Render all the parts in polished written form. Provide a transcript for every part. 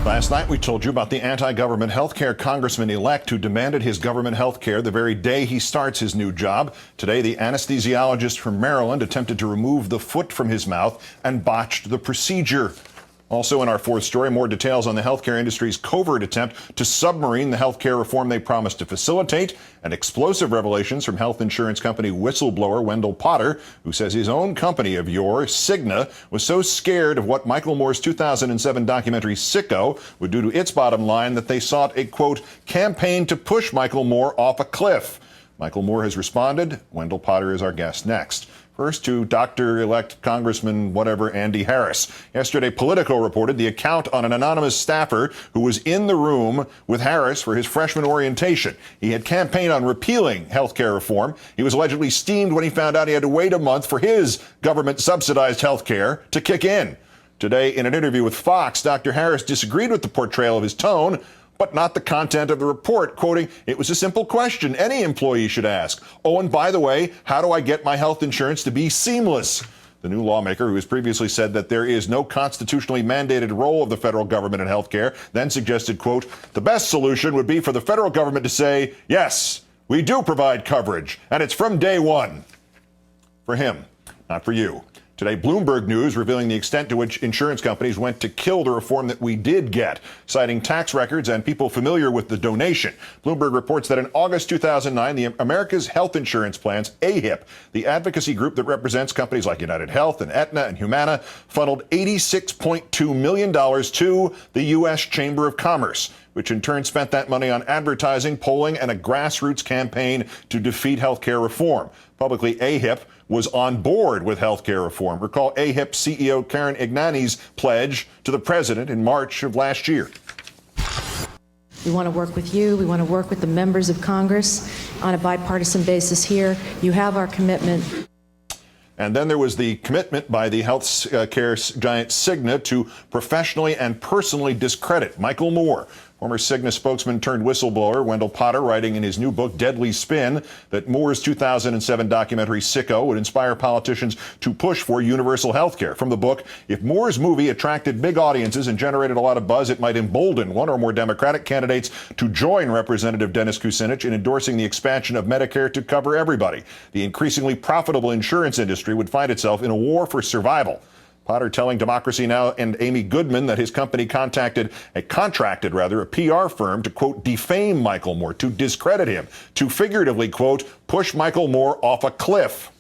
Last night we told you about the anti-government healthcare congressman-elect who demanded his government health care the very day he starts his new job. Today, the anesthesiologist from Maryland attempted to remove the foot from his mouth and botched the procedure. Also in our fourth story, more details on the healthcare industry's covert attempt to submarine the healthcare reform they promised to facilitate, and explosive revelations from health insurance company whistleblower Wendell Potter, who says his own company of yore, Cigna, was so scared of what Michael Moore's 2007 documentary SiCKO would do to its bottom line that they sought a, quote, campaign to push Michael Moore off a cliff. Michael Moore has responded. Wendell Potter is our guest next. First to Dr.-elect Congressman whatever Andy Harris. Yesterday, Politico reported the account on an anonymous staffer who was in the room with Harris for his freshman orientation. He had campaigned on repealing health care reform. He was allegedly steamed when he found out he had to wait a month for his government-subsidized health care to kick in. Today, in an interview with Fox, Dr. Harris disagreed with the portrayal of his tone, but not the content of the report, quoting, "It was a simple question any employee should ask. Oh, and by the way, how do I get my health insurance to be seamless?" The new lawmaker, who has previously said that there is no constitutionally mandated role of the federal government in health care, then suggested, quote, "The best solution would be for the federal government to say, yes, we do provide coverage, and it's from day one." For him, not for you. Today, Bloomberg News revealing the extent to which insurance companies went to kill the reform that we did get, citing tax records and people familiar with the donation. Bloomberg reports that in August 2009, the America's Health Insurance Plans, AHIP, the advocacy group that represents companies like United Health and Aetna and Humana, funneled $86.2 million to the U.S. Chamber of Commerce, which in turn spent that money on advertising, polling, and a grassroots campaign to defeat health care reform. Publicly, AHIP was on board with health care reform. Recall AHIP CEO Karen Ignani's pledge to the president in March of last year. We want to work with you. We want to work with the members of Congress on a bipartisan basis here. You have our commitment. And then there was the commitment by the health care giant Cigna to professionally and personally discredit Michael Moore. Former Cigna spokesman turned whistleblower Wendell Potter writing in his new book, Deadly Spin, that Moore's 2007 documentary SiCKO would inspire politicians to push for universal health care. From the book, if Moore's movie attracted big audiences and generated a lot of buzz, it might embolden one or more Democratic candidates to join Representative Dennis Kucinich in endorsing the expansion of Medicare to cover everybody. The increasingly profitable insurance industry would find itself in a war for survival. Potter telling Democracy Now! And Amy Goodman that his company contracted a PR firm to, quote, defame Michael Moore, to discredit him, to figuratively, quote, push Michael Moore off a cliff.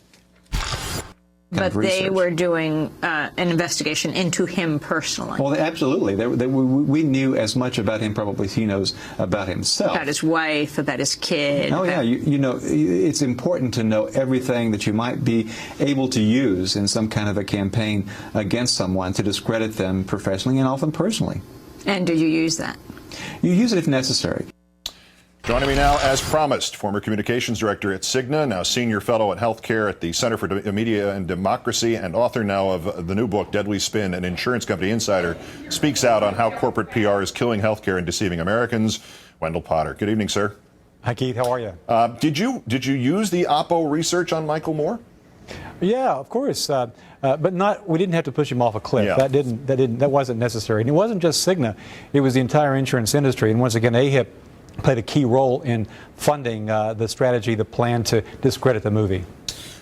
But they were doing an investigation into him personally. Well, absolutely. We knew as much about him probably as he knows about himself. About his wife, about his kid. Oh, yeah. You know, it's important to know everything that you might be able to use in some kind of a campaign against someone to discredit them professionally and often personally. And do you use that? You use it if necessary. Joining me now, as promised, former communications director at Cigna, now senior fellow at healthcare at the Center for Media and Democracy, and author now of the new book, Deadly Spin, an insurance company insider, speaks out on how corporate PR is killing healthcare and deceiving Americans. Wendell Potter. Good evening, sir. Hi, Keith. How are you? Did you use the Oppo research on Michael Moore? Yeah, of course. But we didn't have to push him off a cliff. Yeah. That wasn't necessary. And it wasn't just Cigna. It was the entire insurance industry. And once again, AHIP played a key role in funding the strategy, the plan to discredit the movie.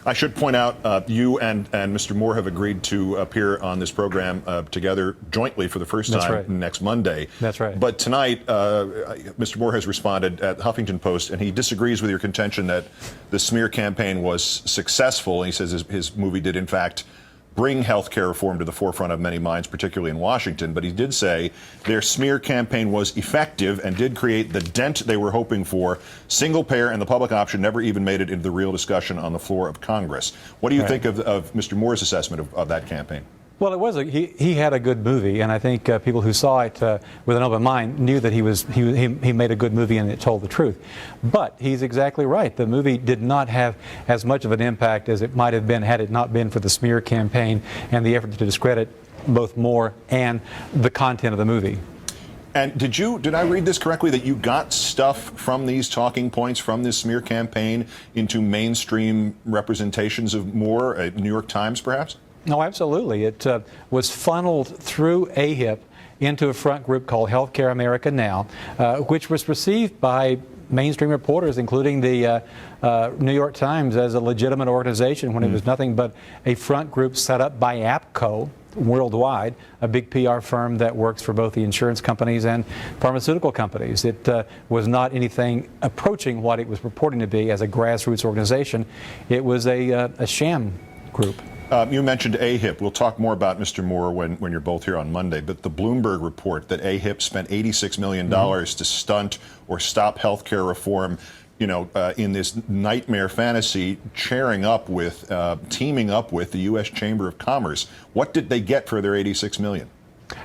I should point out you and Mr. Moore have agreed to appear on this program together jointly for the first time next Monday. That's right. But tonight, Mr. Moore has responded at the Huffington Post, and he disagrees with your contention that the smear campaign was successful. And he says his movie did, in fact, bring health care reform to the forefront of many minds, particularly in Washington. But he did say their smear campaign was effective and did create the dent they were hoping for. Single payer and the public option never even made it into the real discussion on the floor of Congress. What do you think of Mr. Moore's assessment of that campaign? Well, it was he had a good movie, and I think people who saw it with an open mind knew that he made a good movie and it told the truth. But he's exactly right. The movie did not have as much of an impact as it might have been had it not been for the smear campaign and the effort to discredit both Moore and the content of the movie. And did I read this correctly, that you got stuff from these talking points from this smear campaign into mainstream representations of Moore at New York Times, perhaps? No, absolutely. It was funneled through AHIP into a front group called Healthcare America Now, which was received by mainstream reporters, including the New York Times, as a legitimate organization when it was nothing but a front group set up by APCO worldwide, a big PR firm that works for both the insurance companies and pharmaceutical companies. It was not anything approaching what it was purporting to be as a grassroots organization. It was a sham group. You mentioned AHIP. We'll talk more about Mr. Moore when you're both here on Monday. But the Bloomberg report that AHIP spent $86 million to stunt or stop health care reform, in this nightmare fantasy, teaming up with the U.S. Chamber of Commerce. What did they get for their $86 million?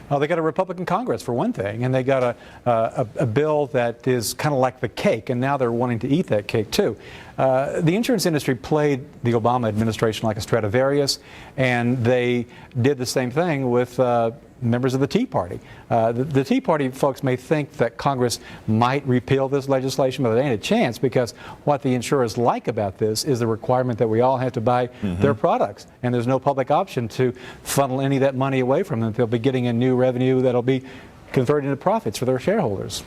Well, they got a Republican Congress, for one thing, and they got a bill that is kind of like the cake, and now they're wanting to eat that cake, too. The insurance industry played the Obama administration like a Stradivarius, and they did the same thing with members of the Tea Party. The Tea Party folks may think that Congress might repeal this legislation, but it ain't a chance, because what the insurers like about this is the requirement that we all have to buy their products, and there's no public option to funnel any of that money away from them. They'll be getting a new revenue that'll be converted into profits for their shareholders.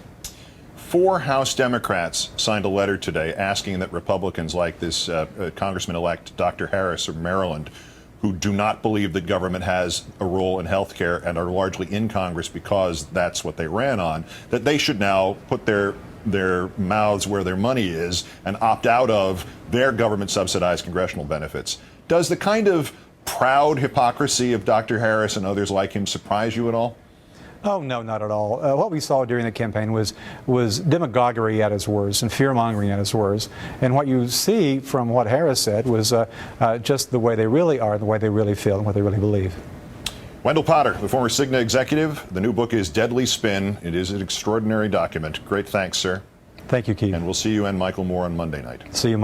4 House Democrats signed a letter today asking that Republicans like this Congressman-elect Dr. Harris of Maryland, who do not believe that government has a role in health care and are largely in Congress because that's what they ran on, that they should now put their mouths where their money is and opt out of their government-subsidized congressional benefits. Does the kind of proud hypocrisy of Dr. Harris and others like him surprise you at all? Oh, no, not at all. What we saw during the campaign was demagoguery at its worst and fear-mongering at its worst. And what you see from what Harris said was just the way they really are, the way they really feel, and what they really believe. Wendell Potter, the former Cigna executive. The new book is Deadly Spin. It is an extraordinary document. Great thanks, sir. Thank you, Keith. And we'll see you and Michael Moore on Monday night. See you Monday.